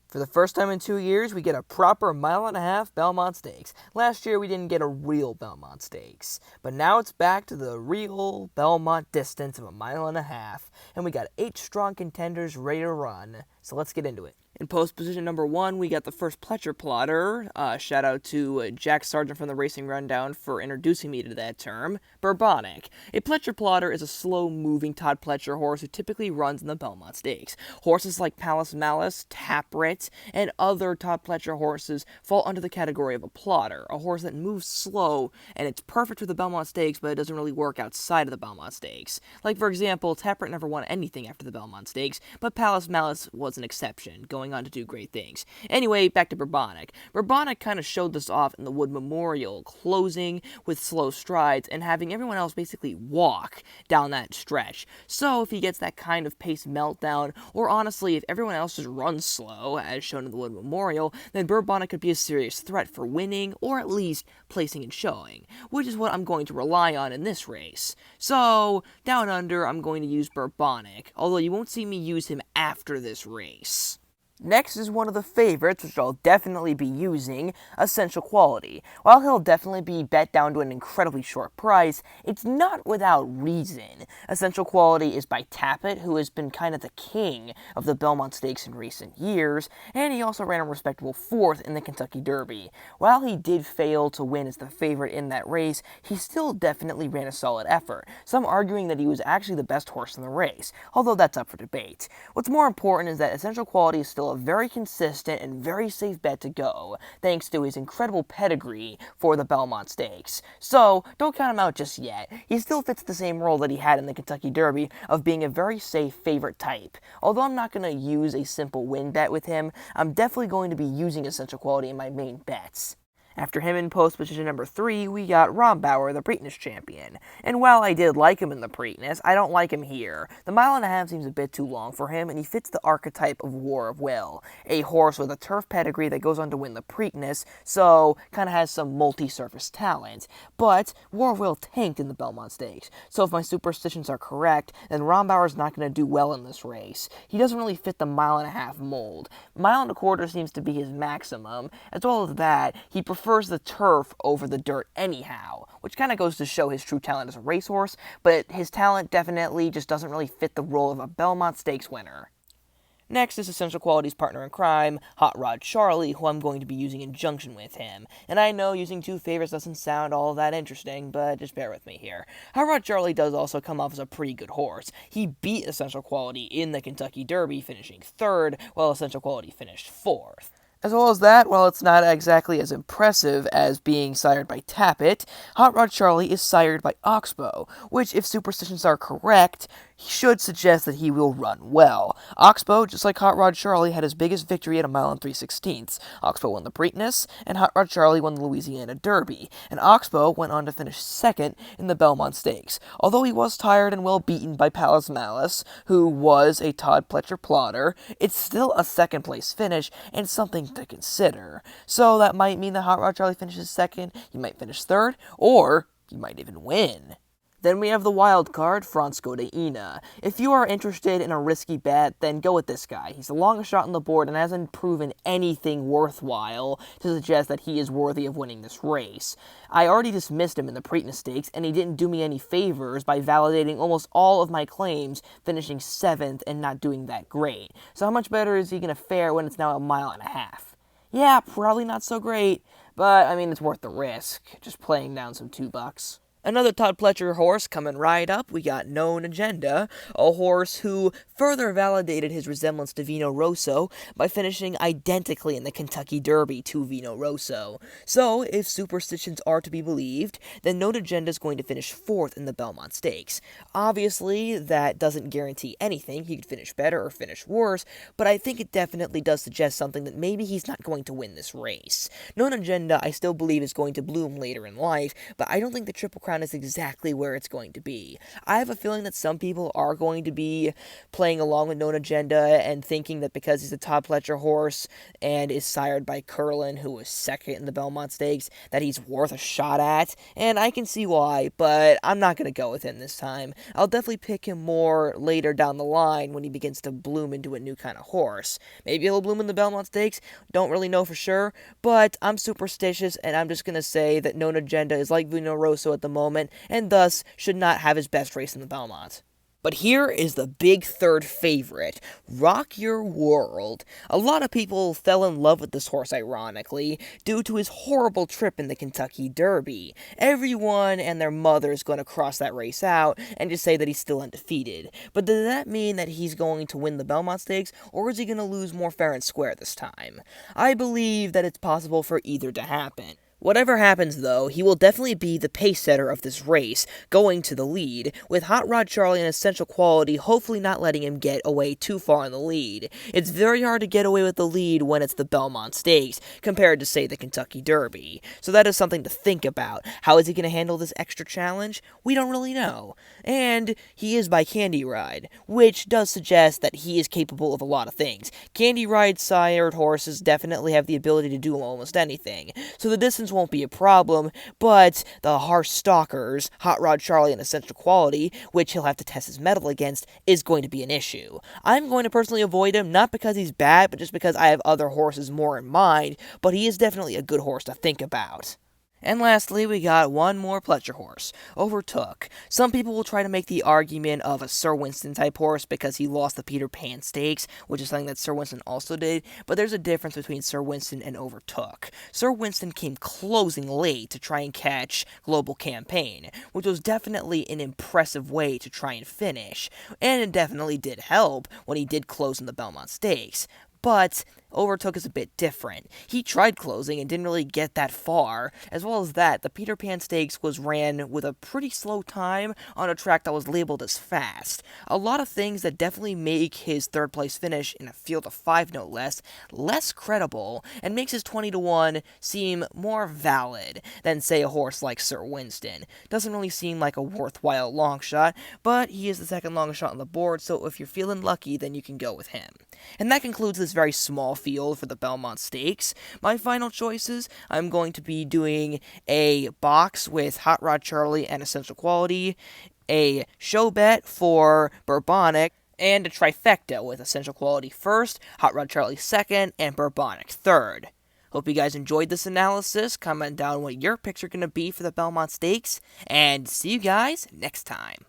For the first time in 2 years, we get a proper mile-and-a-half Belmont Stakes. Last year, we didn't get a real Belmont Stakes. But now it's back to the real Belmont distance of a mile-and-a-half. And we got 8 strong contenders ready to run. So let's get into it. In post position number 1, we got the first Pletcher plotter. Shout out to Jack Sargent from the Racing Rundown for introducing me to that term. Bourbonic. A Pletcher plotter is a slow-moving Todd Pletcher horse who typically runs in the Belmont Stakes. Horses like Palace Malice, Taprit, and other Todd Pletcher horses fall under the category of a plotter, a horse that moves slow, and it's perfect for the Belmont Stakes, but it doesn't really work outside of the Belmont Stakes. Like, for example, Taprit never won anything after the Belmont Stakes, but Palace Malice was an exception, going on to do great things. Anyway, back to Bourbonic. Bourbonic kind of showed this off in the Wood Memorial, closing with slow strides and having everyone else basically walk down that stretch. So if he gets that kind of pace meltdown, or honestly, if everyone else just runs slow, as shown in the Wood Memorial, then Bourbonic could be a serious threat for winning, or at least placing and showing, which is what I'm going to rely on in this race. So, down under, I'm going to use Bourbonic, although you won't see me use him after this race. Next is one of the favorites, which I'll definitely be using, Essential Quality. While he'll definitely be bet down to an incredibly short price, it's not without reason. Essential Quality is by Tapit, who has been kind of the king of the Belmont Stakes in recent years, and he also ran a respectable 4th in the Kentucky Derby. While he did fail to win as the favorite in that race, he still definitely ran a solid effort, some arguing that he was actually the best horse in the race, although that's up for debate. What's more important is that Essential Quality is still a very consistent and very safe bet to go, thanks to his incredible pedigree for the Belmont Stakes. So, don't count him out just yet. He still fits the same role that he had in the Kentucky Derby of being a very safe favorite type. Although I'm not going to use a simple win bet with him, I'm definitely going to be using Essential Quality in my main bets. After him in post position number 3, we got Rombaur, the Preakness champion. And while I did like him in the Preakness, I don't like him here. The mile-and-a-half seems a bit too long for him, and he fits the archetype of War of Will, a horse with a turf pedigree that goes on to win the Preakness, so kind of has some multi-surface talent. But War of Will tanked in the Belmont Stakes, so if my superstitions are correct, then Rombaur is not going to do well in this race. He doesn't really fit the mile-and-a-half mold. Mile and a quarter seems to be his maximum. As well as that, he prefers the turf over the dirt anyhow, which kind of goes to show his true talent as a racehorse, but his talent definitely just doesn't really fit the role of a Belmont Stakes winner. Next is Essential Quality's partner in crime, Hot Rod Charlie, who I'm going to be using in conjunction with him. And I know using 2 favorites doesn't sound all that interesting, but just bear with me here. Hot Rod Charlie does also come off as a pretty good horse. He beat Essential Quality in the Kentucky Derby, finishing 3rd, while Essential Quality finished 4th. As well as that, while it's not exactly as impressive as being sired by Tapit, Hot Rod Charlie is sired by Oxbow, which, if superstitions are correct, should suggest that he will run well. Oxbow, just like Hot Rod Charlie, had his biggest victory at a mile and 3/16. Oxbow won the Preakness, and Hot Rod Charlie won the Louisiana Derby, and Oxbow went on to finish 2nd in the Belmont Stakes. Although he was tired and well beaten by Palace Malice, who was a Todd Pletcher plotter, it's still a 2nd place finish, and something to consider. So that might mean that Hot Rod Charlie finishes 2nd, he might finish 3rd, or he might even win. Then we have the wild card, Francisco de Ina. If you are interested in a risky bet, then go with this guy. He's the longest shot on the board and hasn't proven anything worthwhile to suggest that he is worthy of winning this race. I already dismissed him in the Preakness Stakes, and he didn't do me any favors by validating almost all of my claims, finishing 7th and not doing that great. So how much better is he going to fare when it's now a mile-and-a-half? Yeah, probably not so great, but I mean, it's worth the risk, just playing down some $2. Another Todd Pletcher horse coming right up, we got Known Agenda, a horse who further validated his resemblance to Vino Rosso by finishing identically in the Kentucky Derby to Vino Rosso. So, if superstitions are to be believed, then Known Agenda is going to finish 4th in the Belmont Stakes. Obviously, that doesn't guarantee anything. He could finish better or finish worse, but I think it definitely does suggest something that maybe he's not going to win this race. Known Agenda, I still believe, is going to bloom later in life, but I don't think the Triple Crown Crown is exactly where it's going to be. I have a feeling that some people are going to be playing along with Known Agenda and thinking that because he's a top Fletcher horse and is sired by Curlin, who was second in the Belmont Stakes, that he's worth a shot at, and I can see why, but I'm not going to go with him this time. I'll definitely pick him more later down the line when he begins to bloom into a new kind of horse. Maybe he'll bloom in the Belmont Stakes, don't really know for sure, but I'm superstitious, and I'm just going to say that Known Agenda is like Vino Rosso at the moment, and thus should not have his best race in the Belmont. But here is the big third favorite, Rock Your World. A lot of people fell in love with this horse, ironically, due to his horrible trip in the Kentucky Derby. Everyone and their mother is going to cross that race out and just say that he's still undefeated. But does that mean that he's going to win the Belmont Stakes, or is he going to lose more fair and square this time? I believe that it's possible for either to happen. Whatever happens, though, he will definitely be the pace setter of this race, going to the lead, with Hot Rod Charlie and Essential Quality hopefully not letting him get away too far in the lead. It's very hard to get away with the lead when it's the Belmont Stakes, compared to, say, the Kentucky Derby. So that is something to think about. How is he going to handle this extra challenge? We don't really know. And he is by Candy Ride, which does suggest that he is capable of a lot of things. Candy Ride sired horses definitely have the ability to do almost anything, so the distance won't be a problem, but the harsh stalkers, Hot Rod Charlie and Essential Quality, which he'll have to test his mettle against, is going to be an issue. I'm going to personally avoid him, not because he's bad, but just because I have other horses more in mind, but he is definitely a good horse to think about. And lastly, we got one more Pletcher horse, Overtook. Some people will try to make the argument of a Sir Winston type horse because he lost the Peter Pan Stakes, which is something that Sir Winston also did, but there's a difference between Sir Winston and Overtook. Sir Winston came closing late to try and catch Global Campaign, which was definitely an impressive way to try and finish, and it definitely did help when he did close in the Belmont Stakes. But Overtook is a bit different. He tried closing and didn't really get that far. As well as that, the Peter Pan Stakes was ran with a pretty slow time on a track that was labeled as fast. A lot of things that definitely make his third place finish in a field of 5 no less credible, and makes his 20-1 seem more valid than, say, a horse like Sir Winston. Doesn't really seem like a worthwhile long shot, but he is the second longest shot on the board, so if you're feeling lucky, then you can go with him. And that concludes this very small field for the Belmont Stakes. My final choices, I'm going to be doing a box with Hot Rod Charlie and Essential Quality, a show bet for Bourbonic, and a trifecta with Essential Quality first, Hot Rod Charlie second, and Bourbonic third. Hope you guys enjoyed this analysis. Comment down what your picks are going to be for the Belmont Stakes, and see you guys next time.